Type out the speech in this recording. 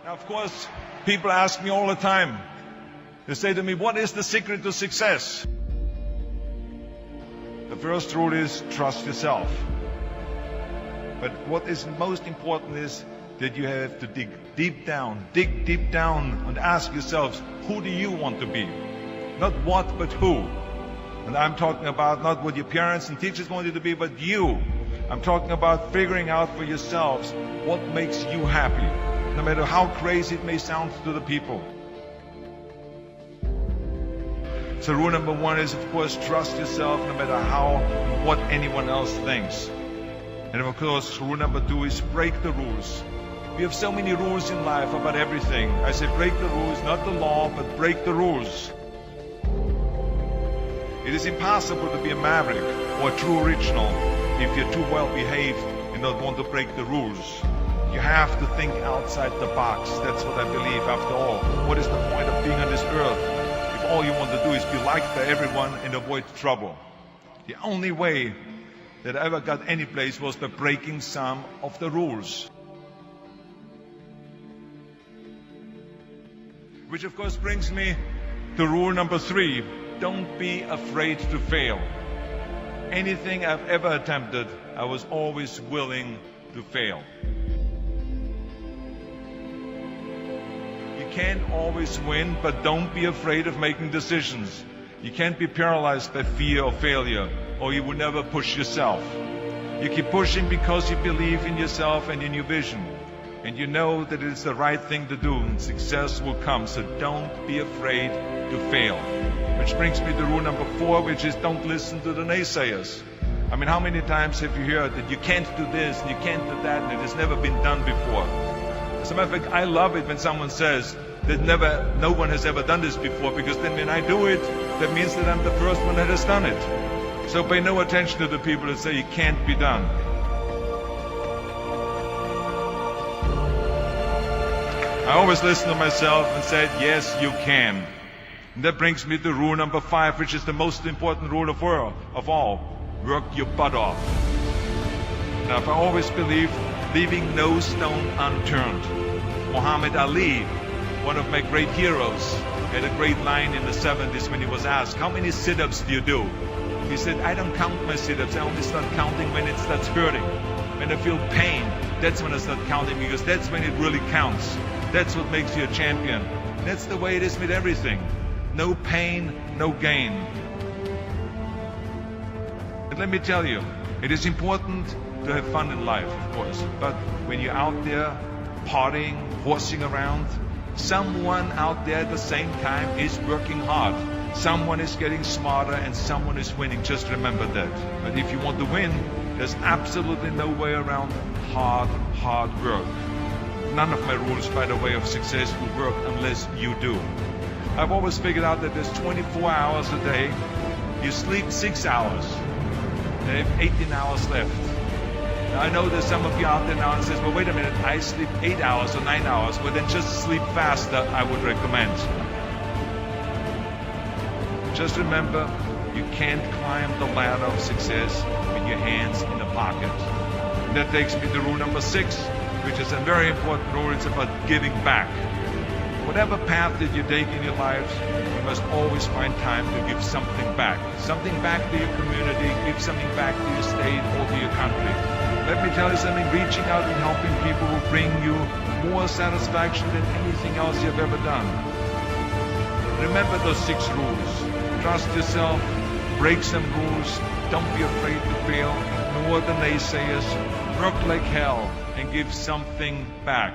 Now, of course, people ask me all the time. They say to me, what is the secret to success? The first rule is trust yourself. But what is most important is that you have to dig deep down and ask yourselves, who do you want to be? Not what, but who. And I'm talking about not what your parents and teachers want you to be, but you. I'm talking about figuring out for yourselves what makes you happy, no matter how crazy it may sound to the people. So rule number one is, of course, trust yourself no matter what anyone else thinks. And of course, rule number two is break the rules. We have so many rules in life about everything. I say break the rules, not the law, but break the rules. It is impossible to be a maverick or a true original if you're too well behaved and don't want to break the rules. You have to think outside the box. That's what I believe after all. What is the point of being on this earth if all you want to do is be liked by everyone and avoid trouble? The only way that I ever got any place was by breaking some of the rules. Which of course brings me to rule number three. Don't be afraid to fail. Anything I've ever attempted, I was always willing to fail. You can't always win, but don't be afraid of making decisions. You can't be paralyzed by fear of failure, or you will never push yourself. You keep pushing because you believe in yourself and in your vision. And you know that it is the right thing to do, and success will come. So don't be afraid to fail. Which brings me to rule number four, which is don't listen to the naysayers. I mean, how many times have you heard that you can't do this and you can't do that and it has never been done before? As a matter of fact, I love it when someone says that no one has ever done this before, because then when I do it, that means that I'm the first one that has done it. So pay no attention to the people that say it can't be done. I always listen to myself and said, yes, you can. And that brings me to rule number five, which is the most important rule of all. Work your butt off. Now, I always believe leaving no stone unturned. Muhammad Ali, one of my great heroes, had a great line in the 70s when he was asked, how many sit-ups do you do? He said, I don't count my sit-ups. I only start counting when it starts hurting. When I feel pain, that's when I start counting, because that's when it really counts. That's what makes you a champion. That's the way it is with everything. No pain, no gain. And let me tell you, it is important to have fun in life, of course. But when you're out there partying, horsing around, someone out there at the same time is working hard. Someone is getting smarter and someone is winning. Just remember that. But if you want to win, there's absolutely no way around hard work. None of my rules, by the way, of success will work unless you do. I've always figured out that there's 24 hours a day. You sleep 6 hours. You have 18 hours left. Now, I know there's some of you out there now and says, well, wait a minute, I sleep 8 hours or 9 hours. Well, then just sleep faster, I would recommend. Just remember, you can't climb the ladder of success with your hands in the pocket. And that takes me to rule number 6, which is a very important rule. It's about giving back. Whatever path that you take in your lives, you must always find time to give something back. Something back to your community, give something back to your state or to your country. Let me tell you something, reaching out and helping people will bring you more satisfaction than anything else you've ever done. Remember those 6 rules. Trust yourself, break some rules, don't be afraid to fail, ignore the naysayers, work like hell, and give something back.